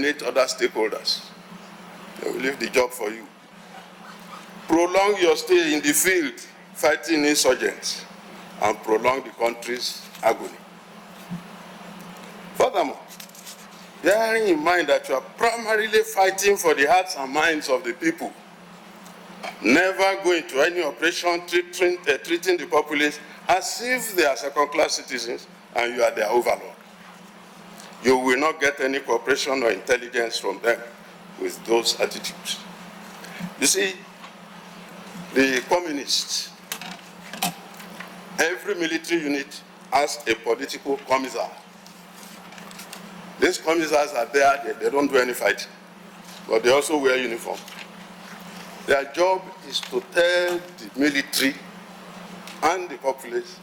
alienate other stakeholders. They will leave the job for you. Prolong your stay in the field fighting insurgents and prolong the country's agony. Furthermore, bearing in mind that you are primarily fighting for the hearts and minds of the people, never go into any operation treating the populace as if they are second-class citizens and you are their overlord. You will not get any cooperation or intelligence from them with those attitudes. You see, the communists, every military unit has a political commissar. These commissars are there, they don't do any fighting, but they also wear uniform. Their job is to tell the military and the populace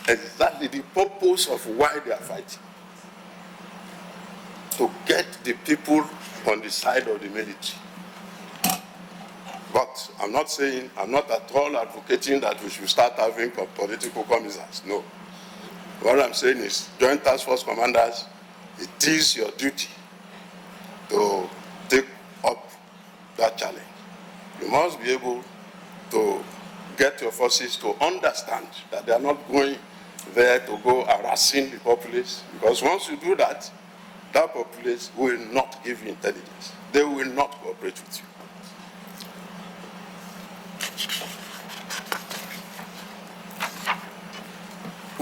exactly the purpose of why they are fighting. To get the people on the side of the military. But I'm not at all advocating that we should start having political commissars. No. What I'm saying is, Joint Task Force commanders, it is your duty to take up that challenge. You must be able to get your forces to understand that they are not going there to go harassing the populace, because once you do that, that populace will not give you intelligence. They will not cooperate with you.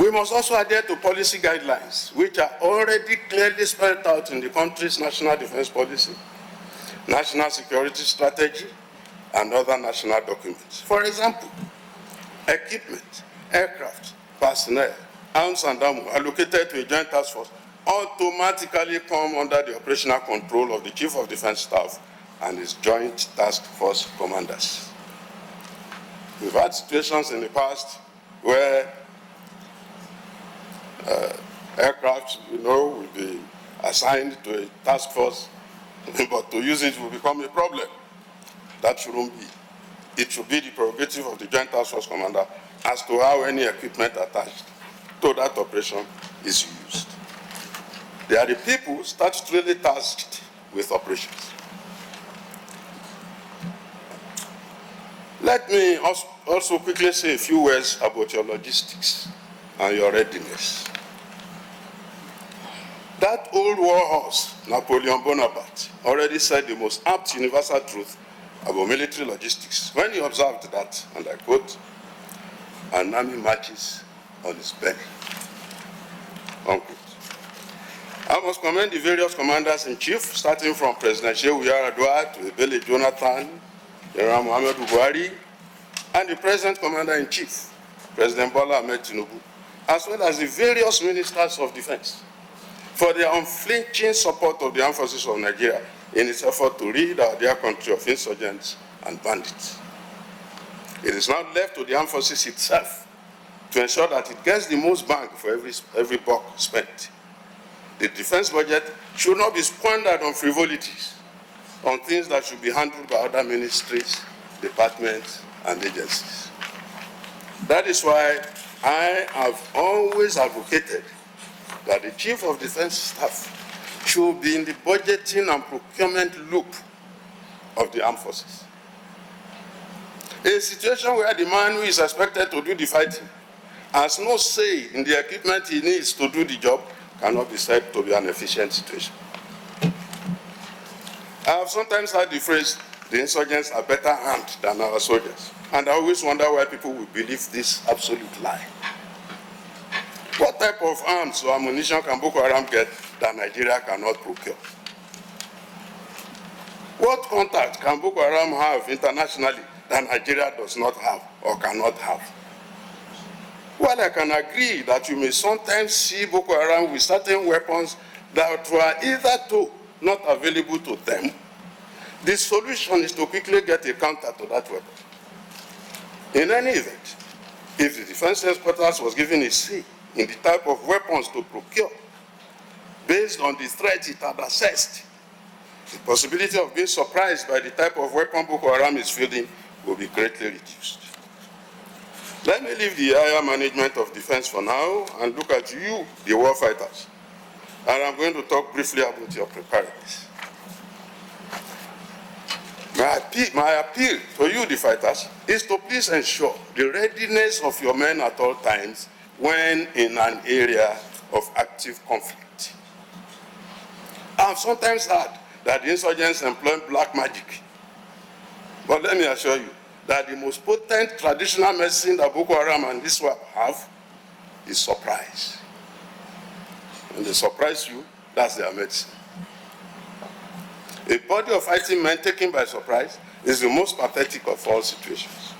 We must also adhere to policy guidelines, which are already clearly spelled out in the country's national defense policy, national security strategy, and other national documents. For example, equipment, aircraft, personnel, arms and ammo allocated to a joint task force automatically come under the operational control of the Chief of Defense Staff and his joint task force commanders. We've had situations in the past where aircraft, will be assigned to a task force, but to use it will become a problem. That shouldn't be. It should be the prerogative of the Joint Task Force Commander as to how any equipment attached to that operation is used. They are the people statutorily tasked with operations. Let me also quickly say a few words about your logistics and your readiness. That old war horse, Napoleon Bonaparte, already said the most apt universal truth about military logistics when he observed that, and I quote, "An army marches on its belly," unquote. I must commend the various commanders-in-chief, starting from President Shehu Yar'Adua to Ebele Jonathan, General Muhammadu Buhari, and the present Commander-in-Chief, President Bola Ahmed Tinubu, as well as the various ministers of defense, for their unflinching support of the armed forces of Nigeria in its effort to rid our dear country of insurgents and bandits. It is now left to the armed forces itself to ensure that it gets the most bang for every buck spent. The defense budget should not be squandered on frivolities, on things that should be handled by other ministries, departments, and agencies. That is why I have always advocated that the Chief of Defense Staff should be in the budgeting and procurement loop of the armed forces. A situation where the man who is expected to do the fighting has no say in the equipment he needs to do the job cannot be said to be an efficient situation. I have sometimes heard the phrase, "the insurgents are better armed than our soldiers," and I always wonder why people will believe this absolute lie. What type of arms or ammunition can Boko Haram get that Nigeria cannot procure? What contact can Boko Haram have internationally that Nigeria does not have or cannot have? While I can agree that you may sometimes see Boko Haram with certain weapons that were either not available to them, the solution is to quickly get a counter to that weapon. In any event, if the defense headquarters was given a say in the type of weapons to procure, based on the threat it had assessed, the possibility of being surprised by the type of weapon Boko Haram is fielding will be greatly reduced. Let me leave the higher management of defense for now and look at you, the war fighters. And I'm going to talk briefly about your preparedness. My appeal to you, the fighters, is to please ensure the readiness of your men at all times when in an area of active conflict. I've sometimes heard that the insurgents employ black magic. But let me assure you that the most potent traditional medicine that Boko Haram and this one have is surprise. When they surprise you, that's their medicine. A body of fighting men taken by surprise is the most pathetic of all situations.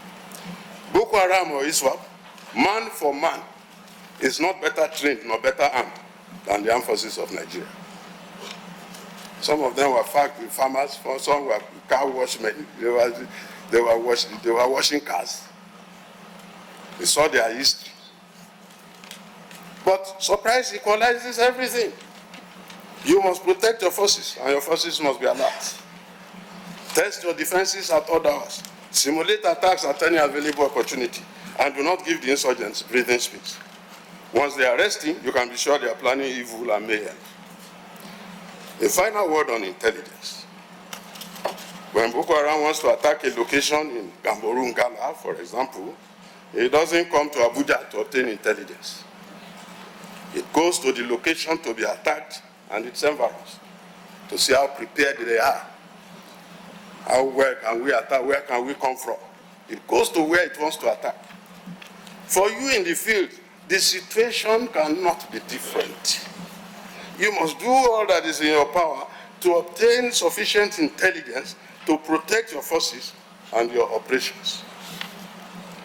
Boko Haram or ISWAP, man for man, is not better trained nor better armed than the armed forces of Nigeria. Some of them were farmers, some were car washmen. They were washing cars. We saw their history. But surprise equalizes everything. You must protect your forces, and your forces must be alert. Test your defenses at all hours. Simulate attacks at any available opportunity, and do not give the insurgents breathing space. Once they are resting, you can be sure they are planning evil and mayhem. A final word on intelligence. When Boko Haram wants to attack a location in Gamboru, Ngala, for example, it doesn't come to Abuja to obtain intelligence. It goes to the location to be attacked and its environs to see how prepared they are. How well can we attack? Where can we come from? It goes to where it wants to attack. For you in the field, the situation cannot be different. You must do all that is in your power to obtain sufficient intelligence to protect your forces and your operations.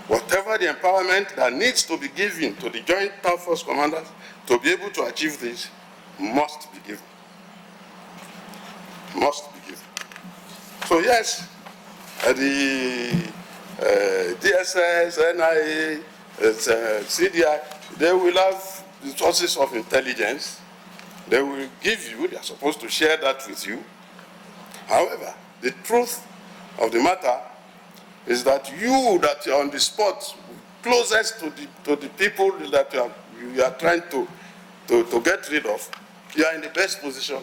Whatever the empowerment that needs to be given to the Joint Task Force commanders to be able to achieve this must be given. Must be given. So yes, the DSS, NIA, CDI, they will have the sources of intelligence. They will give you, they are supposed to share that with you. However, the truth of the matter is that you that are on the spot, closest to the people that you are trying to get rid of, you are in the best position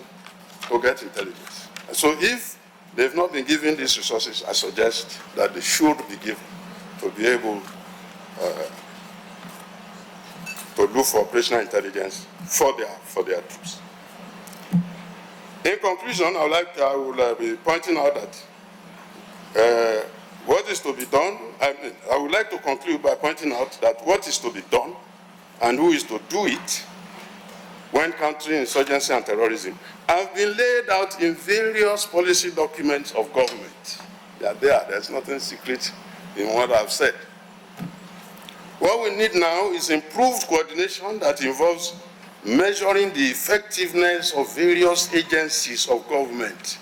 to get intelligence. So if they've not been given these resources, I suggest that they should be given to be able to look for operational intelligence for their troops. In conclusion, I will be pointing out that what is to be done, I would like to conclude by pointing out that what is to be done and who is to do it when countering insurgency and terrorism have been laid out in various policy documents of government. They are there. There's nothing secret in what I've said. What we need now is improved coordination that involves measuring the effectiveness of various agencies of government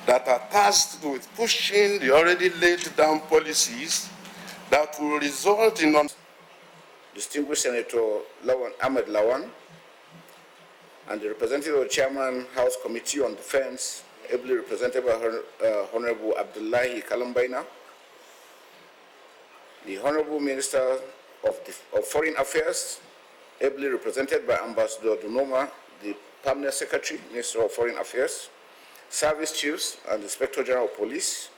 that are tasked with pushing the already laid down policies that will result in... Distinguished Senator Ahmed Lawan, and the representative of the Chairman House Committee on Defense, ably represented by Honorable Abdullahi Kalambaina, the Honorable Minister of Foreign Affairs, ably represented by Ambassador Dunoma, the Permanent Secretary, Minister of Foreign Affairs, Service Chiefs and Inspector General of Police,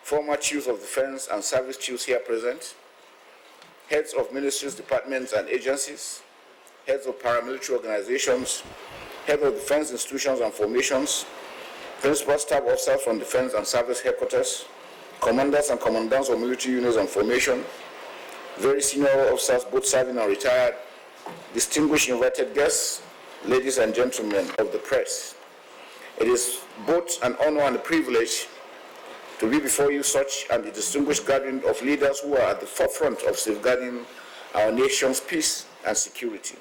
former Chiefs of Defense and Service Chiefs here present, heads of ministries, departments and agencies, heads of paramilitary organizations, heads of defense institutions and formations, principal staff officers from defense and service headquarters, commanders and commandants of military units and formation, very senior officers, both serving and retired, distinguished invited guests, ladies and gentlemen of the press. It is both an honor and a privilege to be before you such and the distinguished gathering of leaders who are at the forefront of safeguarding our nation's peace and security.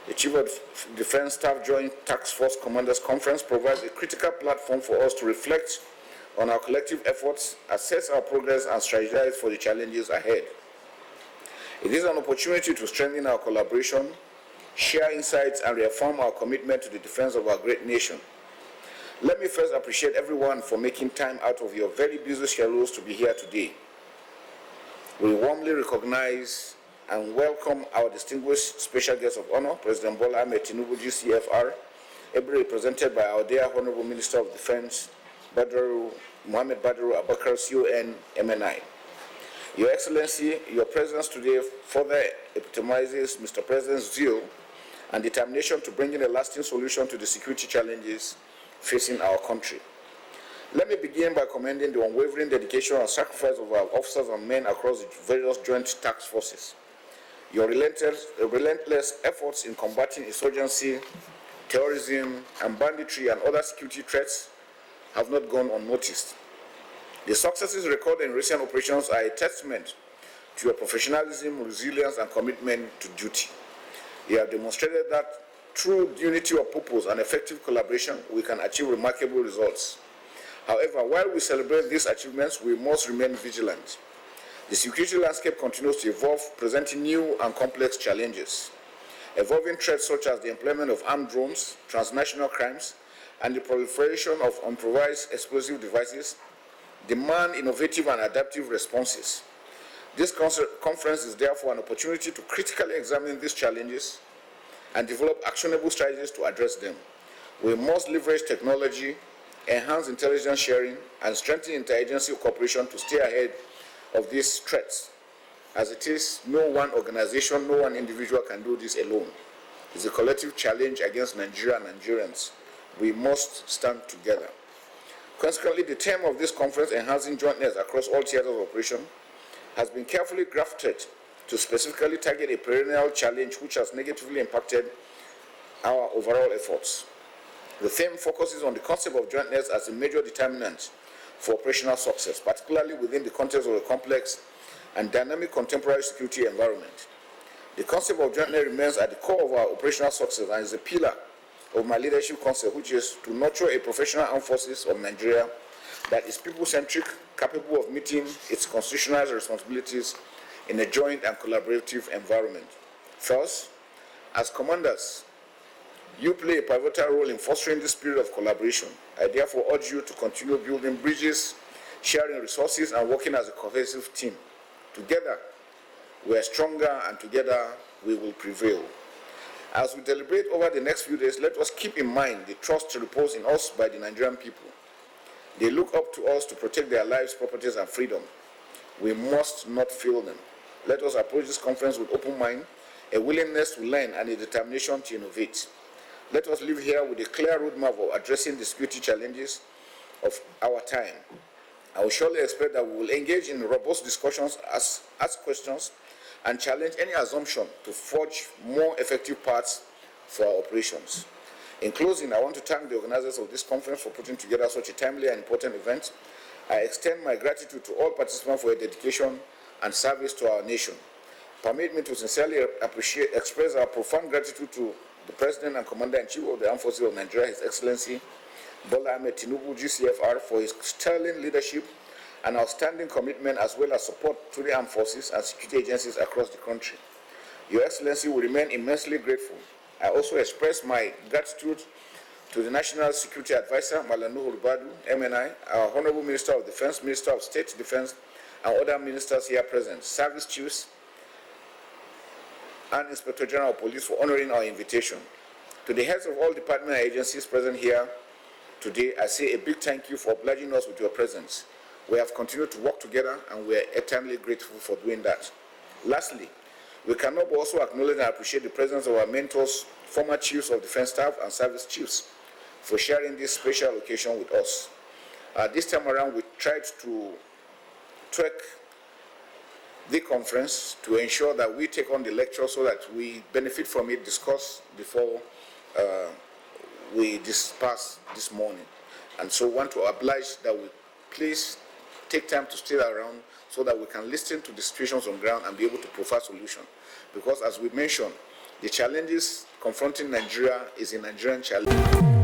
The Chief of Defense Staff Joint Task Force Commanders Conference provides a critical platform for us to reflect on our collective efforts, assess our progress, and strategize for the challenges ahead. It is an opportunity to strengthen our collaboration, share insights, and reaffirm our commitment to the defense of our great nation. Let me first appreciate everyone for making time out of your very busy schedules to be here today. We warmly recognize and welcome our distinguished special guest of honor, President Bola Ahmed Tinubu, GCFR, ably represented by our dear Honorable Minister of Defense, Mohammed Badru Abakar, CON, MNI. Your Excellency, your presence today further epitomizes Mr. President's zeal and determination to bring in a lasting solution to the security challenges facing our country. Let me begin by commending the unwavering dedication and sacrifice of our officers and men across the various joint task forces. Your relentless efforts in combating insurgency, terrorism, and banditry and other security threats have not gone unnoticed. The successes recorded in recent operations are a testament to your professionalism, resilience, and commitment to duty. You have demonstrated that through unity of purpose and effective collaboration, we can achieve remarkable results. However, while we celebrate these achievements, we must remain vigilant. The security landscape continues to evolve, presenting new and complex challenges. Evolving threats such as the employment of armed drones, transnational crimes, and the proliferation of improvised explosive devices demand innovative and adaptive responses. This conference is therefore an opportunity to critically examine these challenges and develop actionable strategies to address them. We must leverage technology, enhance intelligence sharing, and strengthen interagency cooperation to stay ahead of these threats. As it is, no one organization, no one individual can do this alone. It's a collective challenge against Nigeria and Nigerians. We must stand together. Consequently, the theme of this conference, Enhancing Jointness Across All Theaters of Operation, has been carefully crafted to specifically target a perennial challenge which has negatively impacted our overall efforts. The theme focuses on the concept of jointness as a major determinant for operational success, particularly within the context of a complex and dynamic contemporary security environment. The concept of jointness remains at the core of our operational success and is a pillar of my leadership concept, which is to nurture a professional armed forces of Nigeria that is people-centric, capable of meeting its constitutional responsibilities in a joint and collaborative environment. First, as commanders, you play a pivotal role in fostering this spirit of collaboration. I therefore urge you to continue building bridges, sharing resources, and working as a cohesive team. Together, we are stronger, and together we will prevail. As we deliberate over the next few days, let us keep in mind the trust reposed in us by the Nigerian people. They look up to us to protect their lives, properties, and freedom. We must not fail them. Let us approach this conference with open mind, a willingness to learn, and a determination to innovate. Let us live here with a clear roadmap of addressing the security challenges of our time. I will surely expect that we will engage in robust discussions, ask questions, and challenge any assumption to forge more effective paths for our operations. In closing, I want to thank the organizers of this conference for putting together such a timely and important event. I extend my gratitude to all participants for their dedication and service to our nation. Permit me to sincerely express our profound gratitude to the President and Commander-in-Chief of the Armed Forces of Nigeria, His Excellency Bola Ahmed Tinubu, GCFR, for his sterling leadership and outstanding commitment, as well as support to the armed forces and security agencies across the country. Your Excellency, we remain immensely grateful. I also express my gratitude to the National Security Advisor, Malam Nuhu Ribadu, MNI, our Honorable Minister of Defense, Minister of State Defense, and other ministers here present, service chiefs, and Inspector General of Police for honoring our invitation. To the heads of all department and agencies present here today, I say a big thank you for obliging us with your presence. We have continued to work together, and we are eternally grateful for doing that. Lastly, we cannot but also acknowledge and appreciate the presence of our mentors, former chiefs of defense staff and service chiefs, for sharing this special occasion with us. This time around, we tried to track the conference to ensure that we take on the lecture so that we benefit from it, discuss before we disperse this morning. And so want to oblige that we please take time to stay around so that we can listen to the situations on ground and be able to provide solutions. Because as we mentioned, the challenges confronting Nigeria is a Nigerian challenge.